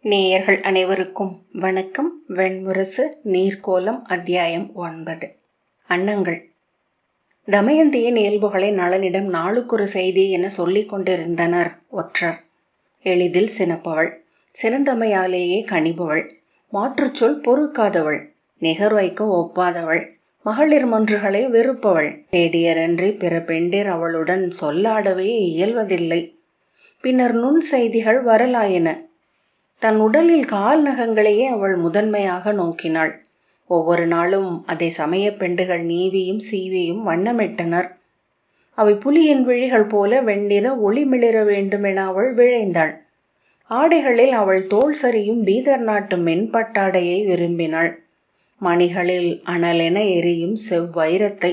நேயர்கள் அனைவருக்கும் வணக்கம். வெண்முரசு நீர்க்கோலம் அத்தியாயம் 9. அன்னங்கள். தமயந்தியின் இயல்புகளை நளனிடம் நாளுக்கொரு செய்தி என சொல்லிக் கொண்டிருந்தனர் ஒற்றர். எளிதில் சினப்பவள், சினந்தமையாலேயே கனிபவள், மாற்றுச்சொல் பொறுக்காதவள், நிகர் வைக்க ஒப்பாதவள், மகளிர் மன்றுகளை வெறுப்பவள், தேடியரன்றி பிற பெண்டிர் அவளுடன் சொல்லாடவே இயல்வதில்லை. பின்னர் நுண் செய்திகள் வரலாயின. தன் உடலில் கால் நகங்களையே அவள் முதன்மையாக நோக்கினாள். ஒவ்வொரு நாளும் அதை சமய பெண்டுகள் நீவியும் சீவியும் வண்ணமிட்டனர். அவை புலியின் விழிகள் போல வெண்ணிற ஒளி மிளிர வேண்டுமென அவள் விழைந்தாள். ஆடைகளில் அவள் தோல் சரியும் பீதர் நாட்டு மென்பட்டாடையை விரும்பினாள். மணிகளில் அனலென எரியும் செவ்வைரத்தை,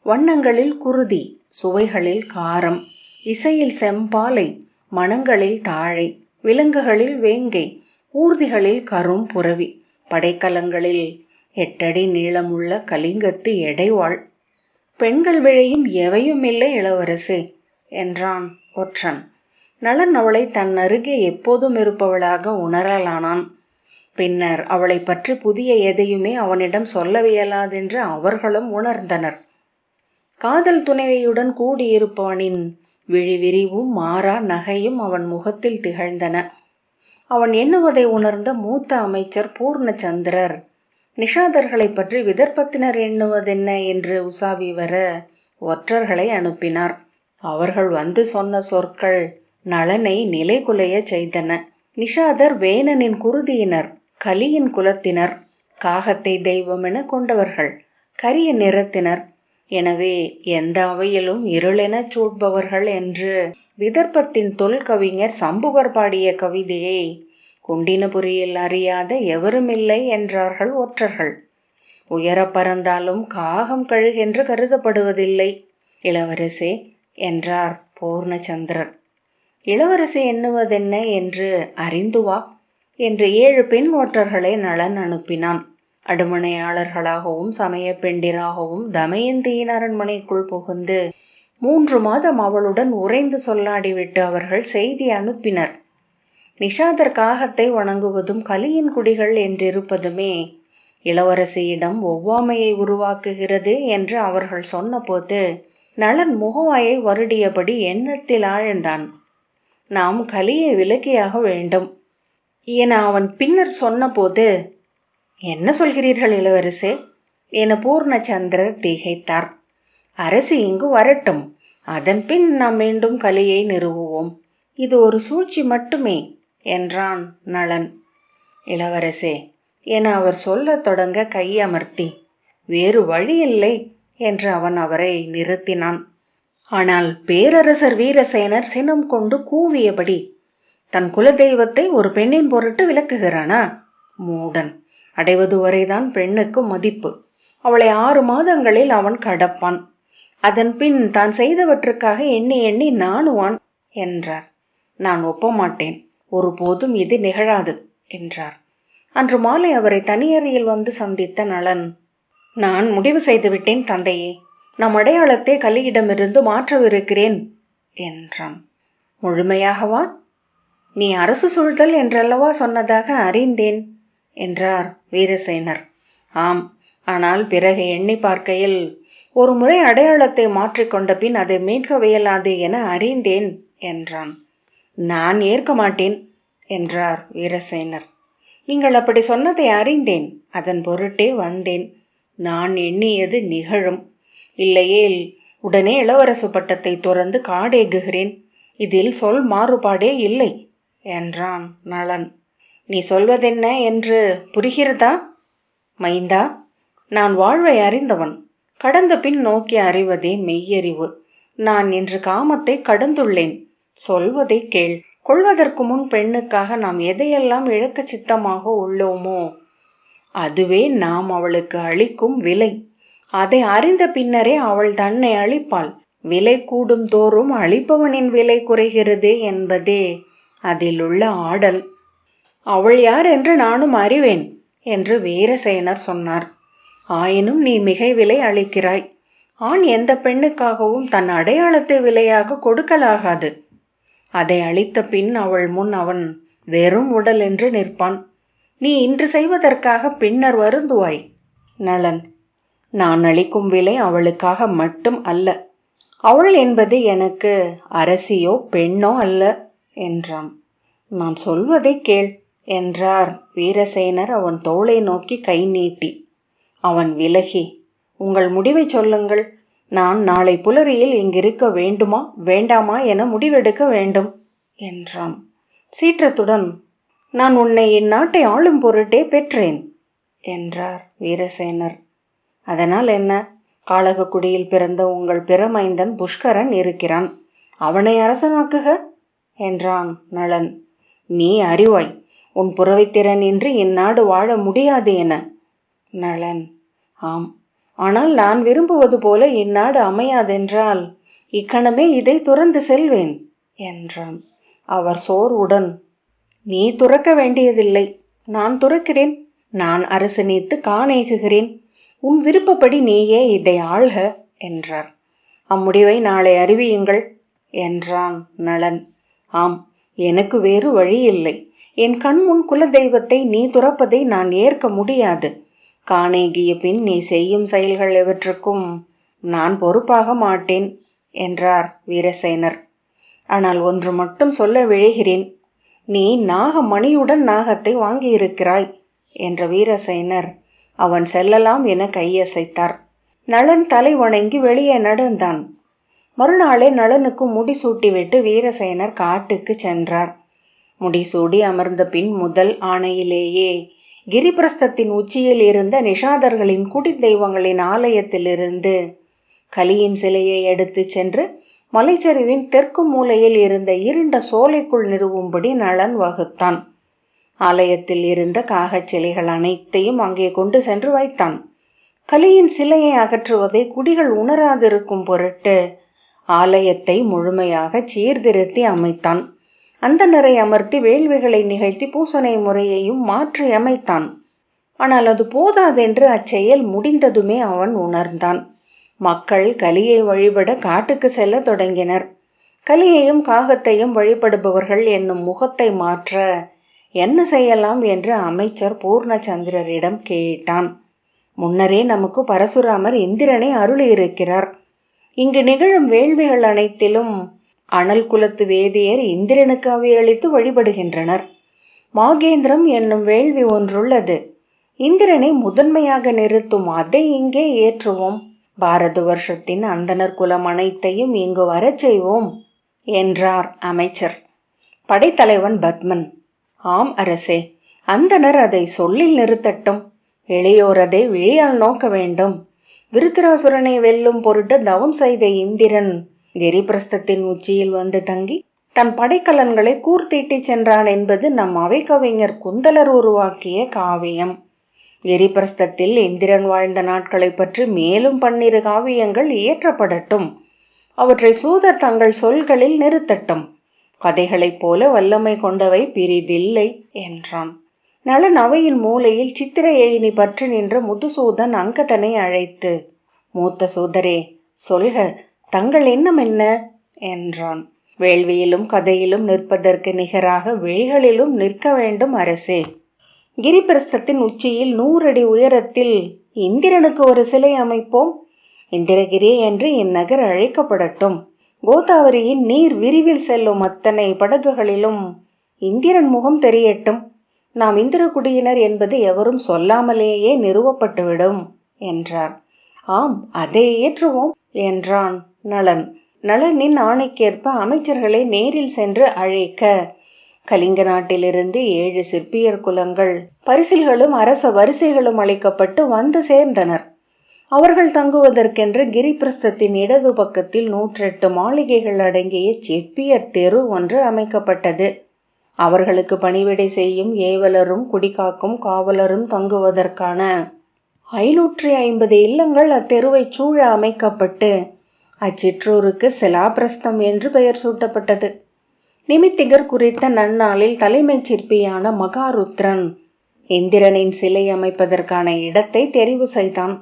வண்ணங்களில் குருதி, சுவைகளில் காரம், இசையில் செம்பாலை, மணங்களில் தாழை, விலங்குகளில் வேங்கை, ஊர்திகளில் கரும் புரவி, படைக்கலங்களில் 8 அடி நீளமுள்ள கலிங்கத்து எடைவாள். பெண்கள் விழையும் எவையும் இல்லை இளவரசே என்றான் ஒற்றன். நளன் அவளை தன் அருகே எப்போதும் இருப்பவளாக உணரலானான். பின்னர் அவளை பற்றி புதிய எதையுமே அவனிடம் சொல்லவியலாதென்று அவர்களும் உணர்ந்தனர். காதல் துணைவியுடன் கூடியிருப்பவனின் விழிவிரிவும் மாறா நகையும் அவன் முகத்தில் திகழ்ந்தன. அவன் எண்ணுவதை உணர்ந்த மூத்த அமைச்சர் பூர்ணச்சந்திரர் நிஷாதர்களை பற்றி விதர்ப்பத்தினர் எண்ணுவதென்ன என்று உசாவி வர ஒற்றர்களை அனுப்பினார். அவர்கள் வந்து சொன்ன சொற்கள் நளனை நிலைகுலைய செய்தன. நிஷாதர் வேணனின் குருதியினர், கலியின் குலத்தினர், காகத்தை தெய்வமென கொண்டவர்கள், கரிய நிறத்தினர், எனவே எந்த அவையிலும் இருளெனச் சூழ்பவர்கள் என்று விதர்ப்பத்தின் தொல்கவிஞர் சம்புகர் பாடிய கவிதையை குண்டினபுரியில் அறியாத எவருமில்லை என்றார்கள் ஒற்றர்கள். உயர பறந்தாலும் காகம் கழுகென்று கருதப்படுவதில்லை இளவரசே என்றார் பூர்ணச்சந்திரர். இளவரசி எண்ணுவதென்ன என்று அறிந்து வா என்று 7 பெண் ஒற்றர்களை நளன் அனுப்பினான். அடுமனையாளர்களாகவும் சமய பெண்டிராகவும் தமயந்தியின் அரண்மனைக்குள் புகுந்து 3 மாதம் அவளுடன் உறைந்து சொல்லாடிவிட்டு அவர்கள் செய்தி அனுப்பினர். நிஷாதர் காகத்தை வணங்குவதும் கலியின் குடிகள் என்றிருப்பதுமே இளவரசியிடம் ஒவ்வாமையை உருவாக்குகிறது என்று அவர்கள் சொன்னபோது நளன் முகவாயை வருடியபடி எண்ணத்தில் ஆழ்ந்தான். நாம் கலியை விலக்கியாக வேண்டும் என அவன் பின்னர் சொன்னபோது, என்ன சொல்கிறீர்கள் இளவரசே என பூர்ணச்சந்திரர் திகைத்தார். அரசி இங்கு வரட்டும், அதன் பின் நாம் மீண்டும் கலியை நிறுவுவோம். இது ஒரு சூழ்ச்சி மட்டுமே என்றான் நளன். இளவரசே என அவர் சொல்லத் தொடங்க கையமர்த்தி, வேறு வழியில்லை என்று அவன் அவரை நிறுத்தினான். ஆனால் பேரரசர் வீரசேனர் சினம் கொண்டு கூவியபடி, தன் குலதெய்வத்தை ஒரு பெண்ணின் பொருட்டு விலக்குகிறானா? மூடன்! அடைவது வரைதான் பெண்ணுக்கு மதிப்பு. அவளை 6 மாதங்களில் அவன் கடப்பான். அதன் பின் தான் செய்தவற்றுக்காக எண்ணி எண்ணி நாணுவான் என்றார். நான் ஒப்ப மாட்டேன், ஒருபோதும் இது நிகழாது என்றார். அன்று மாலை அவரை தனியறையில் வந்து சந்தித்த நளன், நான் முடிவு செய்துவிட்டேன் தந்தையே, நம் அடையாளத்தை கலியிடமிருந்து மாற்றவிருக்கிறேன் என்றான். முழுமையாகவா? நீ அரசு சூழ்தல் என்றல்லவா சொன்னதாக அறிந்தேன் என்றார் வீரசேனர். ஆம், ஆனால் பிறகு எண்ணி பார்க்கையில் ஒரு முறை அடையாளத்தை மாற்றிக்கொண்ட பின் அதை மீட்கவியலாது என அறிந்தேன் என்றான். நான் ஏற்க மாட்டேன் என்றார் வீரசேனர். நீங்கள் அப்படி சொன்னதை அறிந்தேன், அதன் பொருட்டே வந்தேன். நான் எண்ணியது நிகழும். இல்லையேல் உடனே இளவரசு பட்டத்தை துறந்து காடேகுகிறேன். இதில் சொல் மாறுபாடே இல்லை என்றான் நளன். நீ சொல்வதென்ன என்று புரிகிறதா? மைந்தா, நான் வாழ்வை அறிந்தவன். கடந்த பின் நோக்கி அறிவதே மெய்யறிவு. நான் இன்று காமத்தை கடந்துள்ளேன். சொல்வதை கேள். கொள்வதற்கு முன் பெண்ணுக்காக நாம் எதையெல்லாம் இழக்க சித்தமாக உள்ளோமோ அதுவே நாம் அவளுக்கு அளிக்கும் விலை. அதை அறிந்த பின்னரே அவள் தன்னை அளிப்பாள். விலை கூடும் தோறும் அளிப்பவனின் விலை குறைகிறது என்பதே அதிலுள்ள ஆடல். அவள் யார் என்று நானும் அறிவேன் என்று வீரசேனர் சொன்னார். ஆயினும் நீ மிகை விலை அளிக்கிறாய். ஆண் எந்த பெண்ணுக்காகவும் தன் அடையாளத்தை விலையாக கொடுக்கலாகாது. அதை அளித்த பின் அவள் முன் அவன் வெறும் உடல் என்று நிற்பான். நீ இன்று செய்வதற்காக பின்னர் வருந்துவாய். நளன்: நான் அளிக்கும் விலை அவளுக்காக மட்டும் அல்ல. அவள் என்பது எனக்கு அரசியோ பெண்ணோ அல்ல என்றான். நான் சொல்வதை கேள் என்றார் வீரசேனர் அவன் தோளை நோக்கி கை நீட்டி. அவன் விலகி, உங்கள் முடிவை சொல்லுங்கள். நான் நாளை புலரியில் இங்கிருக்க வேண்டுமா வேண்டாமா என முடிவெடுக்க வேண்டும் என்றான். சீற்றத்துடன், நான் உன்னை இந்நாட்டை ஆளும் பொருட்டே பெற்றேன் என்றார் வீரசேனர். அதனால் என்ன? காளகக்குடியில் பிறந்த உங்கள் பிறமைந்தன் புஷ்கரன் இருக்கிறான். அவனை அரசனாக்குக என்றான் நளன். நீ அறிவாய், உன் புறவைத்திறன் இன்றி இந்நாடு வாழ முடியாது என. நளன்: ஆம், ஆனால் நான் விரும்புவது போல இந்நாடு அமையாதென்றால் இக்கணமே இதை துறந்து செல்வேன் என்றான். அவர் சோர்வுடன், நீ துறக்க வேண்டியதில்லை, நான் துறக்கிறேன். நான் அரசு நீத்து காணேகுகிறேன். உன் விருப்பப்படி நீயே இதை ஆள்க என்றார். அம்முடிவை நாளை அறிவியுங்கள் என்றான் நளன். ஆம், எனக்கு வேறு வழி இல்லை. என் கண்முன் குலதெய்வத்தை நீ துறப்பதை நான் ஏற்க முடியாது. காணேகிய பின் நீ செய்யும் செயல்கள் எவற்றுக்கும் நான் பொறுப்பாக மாட்டேன் என்றார் வீரசேனர். ஆனால் ஒன்று மட்டும் சொல்ல விழைகிறேன். நீ நாகமணியுடன் நாகத்தை வாங்கியிருக்கிறாய் என்ற வீரசேனர் அவன் செல்லலாம் என கையசைத்தார். நளன் தலை வணங்கி வெளியே நடந்தான். மறுநாளே நளனுக்கு முடிசூட்டிவிட்டு வீரசேனர் காட்டுக்கு சென்றார். முடிசூடி அமர்ந்த பின் முதல் ஆணையிலேயே கிரிபிரஸ்தத்தின் உச்சியில் இருந்த நிஷாதர்களின் குடி தெய்வங்களின் ஆலயத்திலிருந்து கலியின் சிலையை எடுத்து சென்று மலைச்சரிவின் தெற்கு மூலையில் இருந்த இருண்ட சோலைக்குள் நிறுவும்படி நளன் வகுத்தான். ஆலயத்தில் இருந்த காகச் சிலைகள் அனைத்தையும் அங்கே கொண்டு சென்று வைத்தான். கலியின் சிலையை அகற்றுவதை குடிகள் உணராதிருக்கும் பொருட்டு ஆலயத்தை முழுமையாக சீர்திருத்தி அமைத்தான். அந்தணரை அமர்த்தி வேள்விகளை நிகழ்த்தி பூசனை முறையையும் மாற்றி அமைத்தான். ஆனால் அது போதாதென்று அச்செயல் முடிந்ததுமே அவன் உணர்ந்தான். மக்கள் கலியை வழிபட காட்டுக்கு செல்ல தொடங்கினர். கலியையும் காகத்தையும் வழிபடுபவர்கள் என்னும் முகத்தை மாற்ற என்ன செய்யலாம் என்று அமைச்சர் பூர்ணச்சந்திரரிடம் கேட்டான். முன்னரே நமக்கு பரசுராமர் இந்திரனை அருளியிருக்கிறார். இங்கு நிகழும் வேள்விகள் அனைத்திலும் அனல் குலத்து வேதியர் இந்திரனுக்கு அவையளித்து வழிபடுகின்றனர். மாகேந்திரம் என்னும் வேள்வி ஒன்றுள்ளது. இந்திரனை முதன்மையாக நிறுத்தும் அதை இங்கே ஏற்றுவோம். பாரத வருஷத்தின் அந்தனர் குலம் அனைத்தையும் இங்கு வரச் செய்வோம் என்றார் அமைச்சர். படைத்தலைவன் பத்மன்: ஆம் அரசே, அந்தனர் அதை சொல்லில் நிறுத்தட்டும். இளையோர் அதை விழியால் நோக்க வேண்டும். விருத்திராசுரனை வெல்லும் பொருட்டு தவம் செய்த இந்திரன் கிரிபிரஸ்தத்தின் உச்சியில் வந்து தங்கி தன் படைக்கலன்களை கூர்த்தீட்டி சென்றான் என்பது நம் அவை கவிஞர் குந்தலர் உருவாக்கிய காவியம். கிரிபிரஸ்தத்தில் இந்திரன் வாழ்ந்த நாட்களை பற்றி மேலும் 12 காவியங்கள் இயற்றப்படட்டும். அவற்றை சூதர் தங்கள் சொல்களில் நிறுத்தட்டும். கதைகளைப் போல வல்லமை கொண்டவை பிரிதில்லை என்றான். நளன் அவையின் மூலையில் சித்திர எழினி பற்றி நின்ற முதுசூதன் அங்கதனை அழைத்து, மூத்த சூதரே, சொல்க, தங்கள் எண்ணம் என்ன என்றான். வேள்வியிலும் கதையிலும் நிற்பதற்கு நிகராக விழிகளிலும் நிற்க வேண்டும் அரசே. கிரிபிரஸ்தத்தின் உச்சியில் 100 அடி உயரத்தில் இந்திரனுக்கு ஒரு சிலை அமைப்போம். இந்திரகிரி என்று இந்நகர் அழைக்கப்படட்டும். கோதாவரியின் நீர் விரிவில் செல்லும் அத்தனை படகுகளிலும் இந்திரன் முகம் தெரியட்டும். நாம் இந்திரகுடியினர் என்பது எவரும் சொல்லாமலேயே நிறுவப்பட்டுவிடும் என்றார். ஆம், அதை ஏற்றுவோம் என்றான் நளன். நளனின் ஆணைக்கேற்ப அமைச்சர்களை நேரில் சென்று அழைக்க கலிங்க நாட்டிலிருந்து 7 சிற்பியர் குலங்கள் பரிசில்களும் அரச வரிசைகளும் அளிக்கப்பட்டு வந்து சேர்ந்தனர். அவர்கள் தங்குவதற்கென்று கிரிபிரஸ்தத்தின் இடது பக்கத்தில் 108 மாளிகைகள் அடங்கிய சிற்பியர் தெரு ஒன்று அமைக்கப்பட்டது. அவர்களுக்கு பணிவிடை செய்யும் ஏவலரும் குடிகாக்கும் காவலரும் தங்குவதற்கான 550 இல்லங்கள் அத்தெருவை சூழ அமைக்கப்பட்டு அச்சிற்றூருக்கு சிலாபிரஸ்தம் என்று பெயர் சூட்டப்பட்டது. நிமித்திகர் குறித்த நன்னாளில் தலைமைச் சிற்பியான மகாருத்ரன் இந்திரனின் சிலை அமைப்பதற்கான இடத்தை தெரிவு செய்தான்.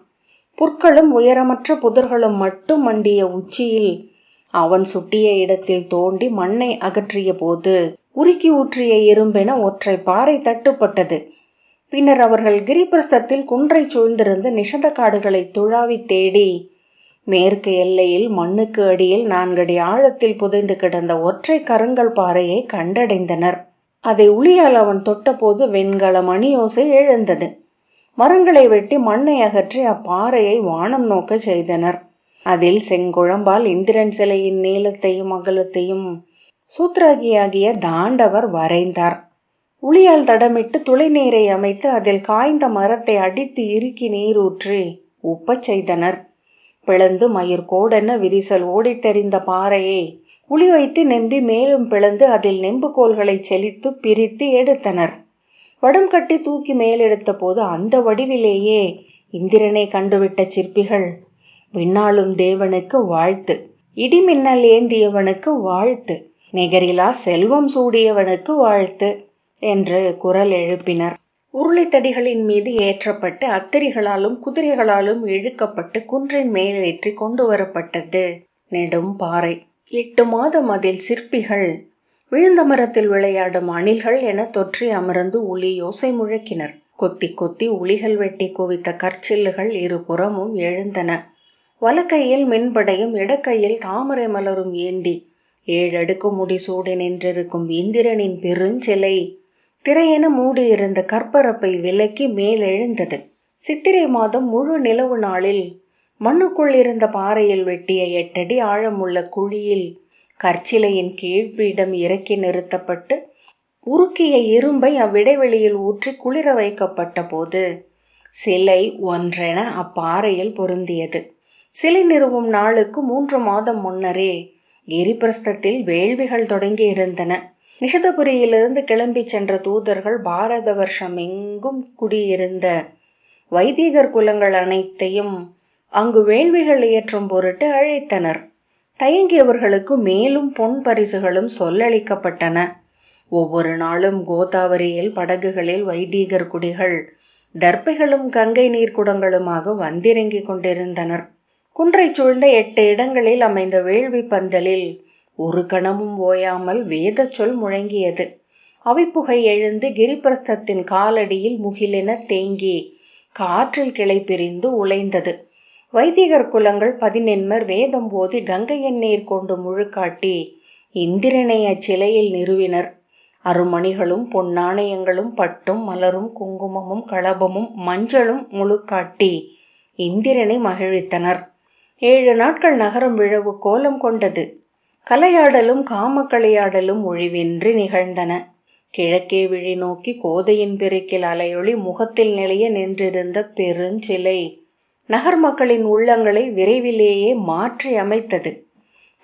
புற்களும் உயரமற்ற புதர்களும் மட்டும் மண்டிய உச்சியில் அவன் சுட்டிய இடத்தில் தோண்டி மண்ணை அகற்றிய போது உருக்கி ஊற்றிய இரும்பென ஒற்றை பாறை தட்டுப்பட்டது. பின்னர் அவர்கள் கிரிபிரஸ்தத்தில் குன்றை சூழ்ந்திருந்த நிஷத காடுகளை துழாவி தேடி மேற்கு எல்லையில் மண்ணுக்கு அடியில் 4 அடி ஆழத்தில் புதைந்து கிடந்த ஒற்றை கருங்கல் பாறையை கண்டடைந்தனர். அதை உளியால் அவன் தொட்டபோது வெண்கல மணியோசை எழுந்தது. மரங்களை வெட்டி மண்ணை அகற்றி அப்பாறையை வானம் நோக்க செய்தனர். அதில் செங்குழம்பால் இந்திரன் சிலையின் நீளத்தையும் அகலத்தையும் சூத்ராகியாகிய தாண்டவர் வரைந்தார். உளியால் தடமிட்டு துளை நீரை அமைத்து அதில் காய்ந்த மரத்தை அடித்து இறுக்கி நீரூற்றி உப்பச் செய்தனர். பிளந்து மயிர் கோடென விரிசல் ஓடித்தெறிந்த பாறையை உளி வைத்து நெம்பி மேலும் பிளந்து அதில் நெம்பு கோல்களை செலித்து பிரித்து எடுத்தனர். வடம் கட்டி தூக்கி மேலெடுத்த போது அந்த வடிவிலேயே இந்திரனை கண்டுவிட்ட சிற்பிகள், விண்ணாளும் தேவனுக்கு வாழ்த்து, இடிமின்னல் ஏந்தியவனுக்கு வாழ்த்து, நிகரிலா செல்வம் சூடியவனுக்கு வாழ்த்து என்று குரல் எழுப்பினர். உருளைத்தடிகளின் மீது ஏற்றப்பட்டு அத்திரிகளாலும் குதிரைகளாலும் இழுக்கப்பட்டு குன்றின் மேலேற்றி கொண்டு வரப்பட்டது நெடும் பாறை. 8 மாதம் அதில் சிற்பிகள் விழுந்த மரத்தில் விளையாடும் அணில்கள் என தொற்றி அமர்ந்து உளி யோசை முழக்கினர். கொத்தி கொத்தி உளிகள் வெட்டி குவித்த கற்சில்லுகள் இருபுறமும் எழுந்தன. வலக்கையில் மின்படையும் இடக்கையில் தாமரை மலரும் ஏந்தி 7 அடுக்கு முடிசூடி நின்றிருக்கும் இந்திரனின் பெருஞ்சிலை திரையென மூடியிருந்த கற்பரப்பை விலக்கி மேலெழுந்தது. சித்திரை மாதம் முழு நிலவு நாளில் மண்ணுக்குள் இருந்த பாறையில் வெட்டிய 8 அடி ஆழமுள்ள குழியில் கற்சிலையின் கீழ்ப்பீடம் இறக்கி நிறுத்தப்பட்டு உருக்கிய இரும்பை அவ்விடைவெளியில் ஊற்றி குளிர வைக்கப்பட்ட போது சிலை ஒன்றென அப்பாறையில் பொருந்தியது. சிலை நிறுவும் நாளுக்கு 3 மாதம் முன்னரே கிரிபிரஸ்தத்தில் வேள்விகள் தொடங்கி இருந்தன. நிஷதபுரியிலிருந்து கிளம்பி சென்ற தூதர்கள் பாரத வருஷம் எங்கும் குடியிருந்த வைதிகர் குலங்கள் அனைத்தையும் அங்கு வேள்விகள் இயற்றும் பொருட்டு அழைத்தனர். தயங்கியவர்களுக்கு மேலும் பொன் பரிசுகளும் சொல்லளிக்கப்பட்டன. ஒவ்வொரு நாளும் கோதாவரியில் படகுகளில் வைதிகர் குடிகள் தர்பைகளும் கங்கை நீர்க்குடங்களுமாக வந்திறங்கி கொண்டிருந்தனர். குன்றை சூழ்ந்த 8 இடங்களில் அமைந்த வேள்வி பந்தலில் ஒரு கணமும் ஓயாமல் வேத சொல் முழங்கியது. அவிப்புகை எழுந்து கிரிபிரஸ்தத்தின் காலடியில் முகிலென தேங்கி காற்றில் கிளை பிரிந்து உழைந்தது. வைதிகர் குலங்கள் 11 வேதம் போதி கங்கையின் நீர் கொண்டு முழுக்காட்டி இந்திரனை அச்சிலையில் நிறுவினர். அருமணிகளும் பொன்னாணயங்களும் பட்டும் மலரும் குங்குமமும் களபமும் மஞ்சளும் முழுக்காட்டி இந்திரனை மகிழ்வித்தனர். 7 நாட்கள் நகரம் விழவு கோலம் கொண்டது. கலையாடலும் காமக்கலையாடலும் ஒழிவின்றி நிகழ்ந்தன. கிழக்கே விழி நோக்கி கோதையின் பெருக்கில் அலையொளி முகத்தில் நிலைய நின்றிருந்த பெருஞ்சிலை நகர் மக்களின் உள்ளங்களை விரைவிலேயே மாற்றி அமைத்தது.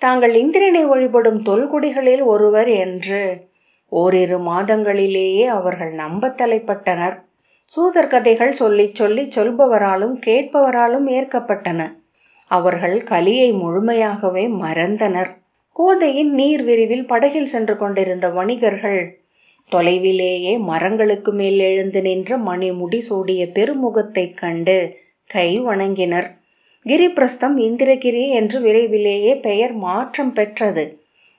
தாங்கள் இந்திரனை வழிபடும் தொல்குடிகளில் ஒருவர் என்று ஓரிரு மாதங்களிலேயே அவர்கள் நம்ப தலைப்பட்டனர். சூதர் கதைகள் சொல்லி சொல்லி சொல்பவராலும் கேட்பவராலும் ஏற்கப்பட்டன. அவர்கள் கலியை முழுமையாகவே மறந்தனர். கோதையின் நீர் விரிவில் படகில் சென்று கொண்டிருந்த வணிகர்கள் தொலைவிலேயே மரங்களுக்கு மேல் எழுந்து நின்ற மணிமுடி சூடிய பெருமுகத்தைக் கண்டு கை வணங்கினர். கிரிபிரஸ்தம் இந்திரகிரி என்று விரைவிலேயே பெயர் மாற்றம் பெற்றது.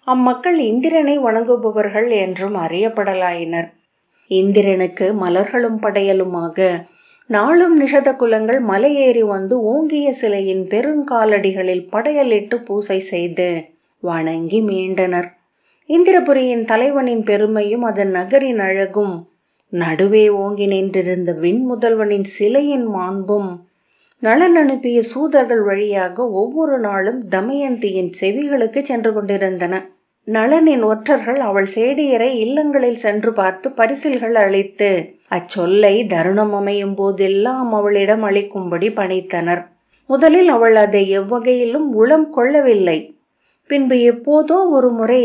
அம்மக்கள் இந்திரனை வணங்குபவர்கள் என்றும் அறியப்படலாயினர். இந்திரனுக்கு மலர்களும் படையலுமாக நாளும் நிஷத குலங்கள் மலையேறி வந்து ஓங்கிய சிலையின் பெருங்காலடிகளில் படையலிட்டு பூசை செய்து வணங்கி மீண்டனர். இந்திரபுரியின் தலைவனின் பெருமையும் அதன் நகரின் அழகும், நடுவே ஓங்கி நின்றிருந்த விண்முதல்வனின் சிலையின் மாண்பும் நளன் அனுப்பிய சூதர்கள் வழியாக ஒவ்வொரு நாளும் தமயந்தியின் செவிகளுக்கு சென்று கொண்டிருந்தன. நளனின் ஒற்றர்கள் அவள் சேடியரை இல்லங்களில் சென்று பார்த்து பரிசில்கள் அளித்து அச்சொல்லை தருணம் அமையும் போதெல்லாம் அவளிடம் அளிக்கும்படி பணித்தனர். முதலில் அவள் அதை எவ்வகையிலும் உளம் கொள்ளவில்லை. பின்பு எப்போதோ ஒரு முறை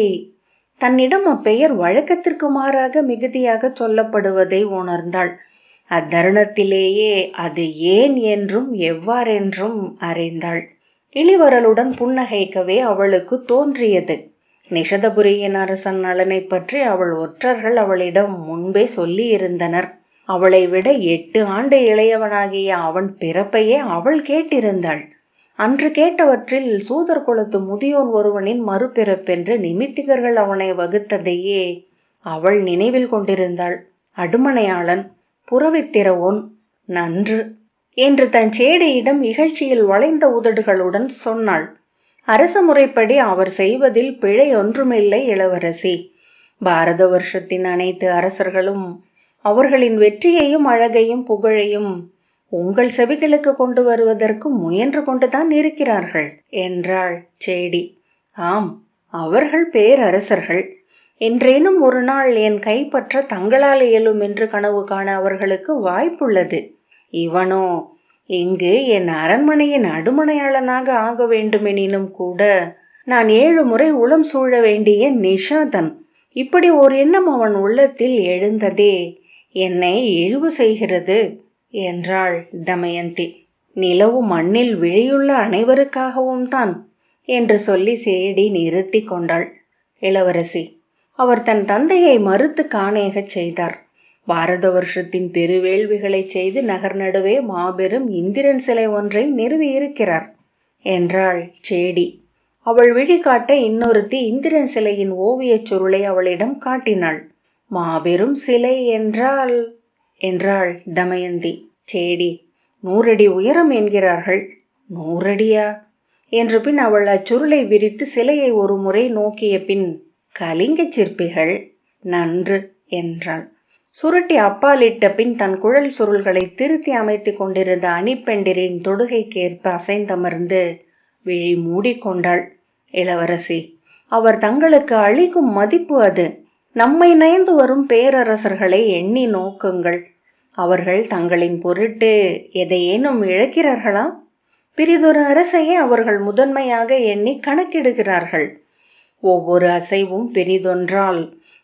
தன்னிடம் அப்பெயர் வழக்கத்திற்கு மாறாக மிகுதியாக சொல்லப்படுவதை உணர்ந்தாள். அத்தருணத்திலேயே அது ஏன் என்றும் எவ்வாறென்றும் அறிந்தாள். இளிவரலுடன் புன்னகைக்கவே அவளுக்கு தோன்றியது. நிஷதபுரியின் அரசன் நளனை பற்றி அவள் ஒற்றர்கள் அவளிடம் முன்பே சொல்லி இருந்தனர். அவளை விட 8 ஆண்டு இளையவனாகிய அவன் பிறப்பையே அவள் கேட்டிருந்தாள். அன்று கேட்டவற்றில் சூதர் குலத்து முதியோன் ஒருவனின் மறுபிறப்பென்று நிமித்திகர்கள் அவனை வகுத்ததையே அவள் நினைவில் கொண்டிருந்தாள். அடுமனையாளன், புறவித்திரவோன், நன்று என்று தன் சேடியிடம் இகழ்ச்சியில் வளைந்த உதடுகளுடன் சொன்னாள். அரச முறைப்படி அவர் செய்வதில் பிழை ஒன்றுமில்லை இளவரசி. பாரத வருஷத்தின் அனைத்து அரசர்களும் அவர்களின் வெற்றியையும் அழகையும் புகழையும் உங்கள் செவிகளுக்கு கொண்டு வருவதற்கு முயன்று கொண்டுதான் இருக்கிறார்கள் என்றாள் சேடி. ஆம், அவர்கள் பேரரசர்கள். என்றேனும் ஒரு நாள் என் கைப்பற்ற தங்களால் இயலும் என்று கனவு காண அவர்களுக்கு வாய்ப்புள்ளது. இவனோ இங்கு என் அரண்மனையின் அடுமனையாளனாக ஆக வேண்டுமெனினும் கூட நான் 7 முறை உளம் சூழ வேண்டிய நிஷாதன். இப்படி ஓர் எண்ணம் அவன் உள்ளத்தில் எழுந்ததே என்னை இழிவு செய்கிறது என்றாள் தமயந்தி. நிலவு மண்ணில் விழியுள்ள அனைவருக்காகவும் தான் என்று சொல்லி சேடி நிறுத்தி கொண்டாள். இளவரசி, அவர் தன் தந்தையை மறுத்து காணேகச் செய்தார். பாரத வருஷத்தின் பெருவேள்விகளை செய்து நகர் நடுவே மாபெரும் இந்திரன் சிலை ஒன்றை நிறுவியிருக்கிறார் என்றாள் சேடி. அவள் விழி காட்ட இன்னொருத்தி இந்திரன் சிலையின் ஓவியச் சுருளை அவளிடம் காட்டினாள். மாபெரும் சிலை என்றாள் தமயந்தி. சேடி, 100 அடி உயரம் என்கிறார்கள். 100 அடியா என்று பின் அவள் அச்சுருளை விரித்து சிலையை ஒரு முறை நோக்கிய பின், கலிங்கச் சிற்பிகள், நன்று என்றாள். சுருட்டி அப்பாலிட்ட பின் தன் குழல் சுருள்களை திருத்தி அமைத்து கொண்டிருந்த அணிப்பெண்டிரின் தொடுகைக்கேற்ப அசைந்தமர்ந்து விழி மூடிக்கொண்டாள். இளவரசி, அவர் தங்களுக்கு அளிக்கும் மதிப்பு அது. நம்மை நயந்து வரும் பேரரசர்களை எண்ணி நோக்குங்கள். அவர்கள் தங்களின் பொருட்டு எதையேனும் இழக்கிறார்களா? பிரிதொரு அரசையே அவர்கள் முதன்மையாக எண்ணி கணக்கிடுகிறார்கள். ஒவ்வொரு அசைவும் பெரிதொன்றால்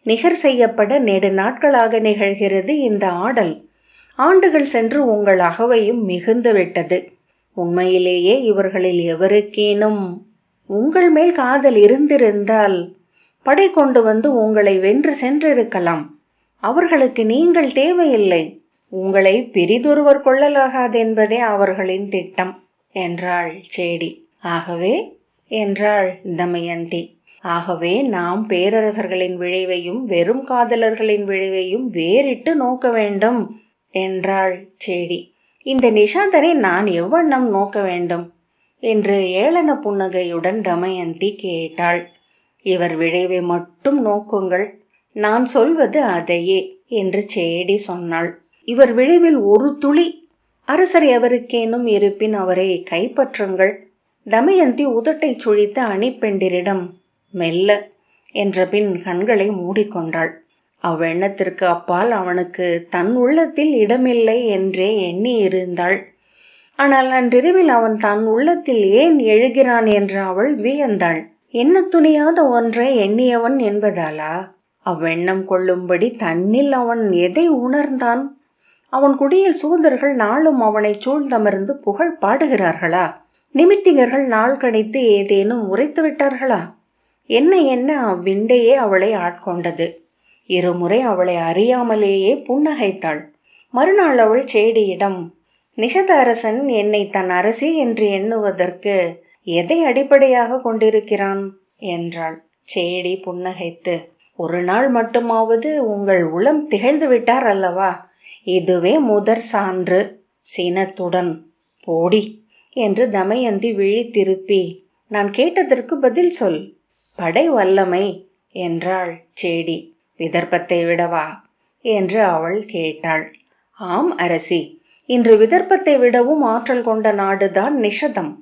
நிகர் செய்யப்பட நெடு நாட்களாக நிகழ்கிறது இந்த ஆடல். ஆண்டுகள் சென்று உங்கள் அகவையும் மிகுந்து விட்டது. உண்மையிலேயே இவர்களில் எவருக்கேனும் உங்கள் மேல் காதல் இருந்திருந்தால் படை கொண்டு வந்து உங்களை வென்று சென்றிருக்கலாம். அவர்களுக்கு நீங்கள் தேவையில்லை. உங்களை பிரிதொருவர் கொள்ளலாகாதென்பதே அவர்களின் திட்டம் என்றாள் சேடி. ஆகவே என்றாள் தமயந்தி. ஆகவே நாம் பேரரசர்களின் விளைவையும் வெறும் காதலர்களின் விளைவையும் வேறிட்டு நோக்க வேண்டும் என்றாள் சேடி. இந்த நிஷாதனை நான் எவ்வண்ணம் நோக்க வேண்டும் என்று ஏளன புன்னகையுடன் தமயந்தி கேட்டாள். இவர் விளைவை மட்டும் நோக்குங்கள், நான் சொல்வது அதையே என்று சேடி சொன்னாள். இவர் விளைவில் ஒரு துளி அரசர் எவருக்கேனும் இருப்பின் அவரை கைப்பற்றுங்கள். தமயந்தி உதட்டை சுழித்த அணிப்பெண்டிரிடம் மெல்ல என்ற பின் கண்களை மூடிக்கொண்டாள். அவ்வெண்ணத்திற்கு அப்பால் அவனுக்கு தன் உள்ளத்தில் இடமில்லை என்றே எண்ணி இருந்தாள். ஆனால் அன்றிரவில் அவன் தன் உள்ளத்தில் ஏன் எழுகிறான் என்று அவள் வியந்தாள். எண்ண துணியாத ஒன்றை எண்ணியவன் என்பதாலா? அவ்வெண்ணம் கொள்ளும்படி தன்னில் அவன் எதை உணர்ந்தான்? அவன் குடியில் சூதர்கள் நாளும் அவனை சூழ்ந்தமர்ந்து புகழ் பாடுகிறார்களா? நிமித்திகர்கள் நாள் கணித்து ஏதேனும் உரைத்து விட்டார்களா? என்ன அவ்விந்தையே அவளை ஆட்கொண்டது. 2 முறை அவளை அறியாமலேயே புன்னகைத்தாள். மறுநாள் அவள் சேடியிடம், நிஷத அரசன் என்னை தன் அரசி என்று எண்ணுவதற்கு எதை அடிப்படையாக கொண்டிருக்கிறான் என்றாள். சேடி புன்னகைத்து, ஒரு நாள் மட்டுமாவது உங்கள் உளம் திகழ்ந்து விட்டார் அல்லவா, இதுவே முதற் சான்று. சினத்துடன் போடி என்று தமயந்தி விழி திருப்பி, நான் கேட்டதற்கு பதில் சொல். படை வல்லமை என்றாள் சேடி. விதர்ப்பத்தை விடவா என்று அவள் கேட்டாள். ஆம் அரசி, இன்று விதர்ப்பத்தை விடவும் ஆற்றல் கொண்ட நாடுதான் நிஷதம்.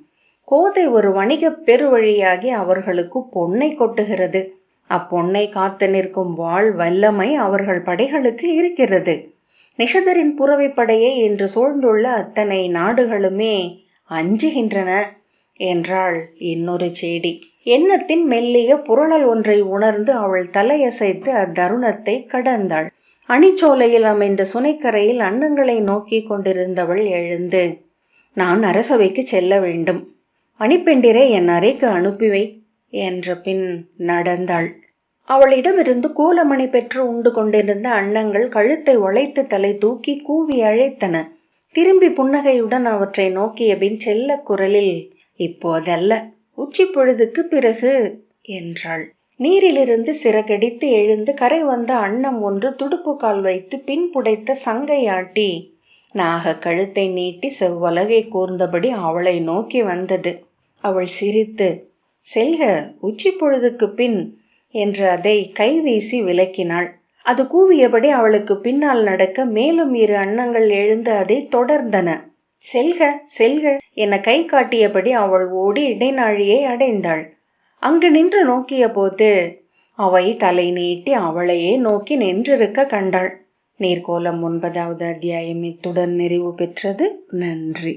கோதை ஒரு வணிக பெருவழியாகி அவர்களுக்கு பொன்னை கொட்டுகிறது. அப்பொன்னை காத்து நிற்கும் வாழ் வல்லமை அவர்கள் படைகளுக்கு இருக்கிறது. நிஷதரின் புறவைப்படையை இன்று சூழ்ந்துள்ள அத்தனை நாடுகளுமே அஞ்சுகின்றன என்றாள் இன்னொரு சேடி. எண்ணத்தின் மெல்லிய புரளல் ஒன்றை உணர்ந்து அவள் தலையசைத்து அத்தருணத்தை கடந்தாள். அணிச்சோலையில் அமைந்த சுனைக்கரையில் அன்னங்களை நோக்கி கொண்டிருந்தவள் எழுந்து, நான் அரசவைக்கு செல்ல வேண்டும். அணிப்பெண்டிரை என் அறைக்கு அனுப்பிவை என்ற பின் நடந்தாள். அவளிடமிருந்து கூலமணி பெற்று உண்டு கொண்டிருந்த அன்னங்கள் கழுத்தை வளைத்து தலை தூக்கி கூவி அழைத்தன. திரும்பி புன்னகையுடன் அவற்றை நோக்கிய பின் செல்ல குரலில் இப்போதல்ல, உச்சி பொழுதுக்கு பிறகு என்றாள். நீரிலிருந்து சிறகடித்து எழுந்து கரை வந்த அன்னம் ஒன்று துடுப்பு கால் வைத்து பின் புடைத்த சங்கையாட்டி நாக கழுத்தை நீட்டி செவ்வலகை கூர்ந்தபடி அவளை நோக்கி வந்தது. அவள் சிரித்து, செல்க, உச்சி பொழுதுக்கு பின் என்று அதை கைவீசி விலக்கினாள். அது கூவியபடி அவளுக்கு பின்னால் நடக்க மேலும் 2 அன்னங்கள் எழுந்து அதை தொடர்ந்தன. செல்க செல்க என கை காட்டியபடி அவள் ஓடி இடைநாழியை அடைந்தாள். அங்கு நின்று நோக்கிய போது அவை தலை நீட்டி அவளையே நோக்கி நின்றிருக்க கண்டாள். நீர்க்கோலம் 9வது அத்தியாயம் இத்துடன் நிறைவு பெற்றது. நன்றி.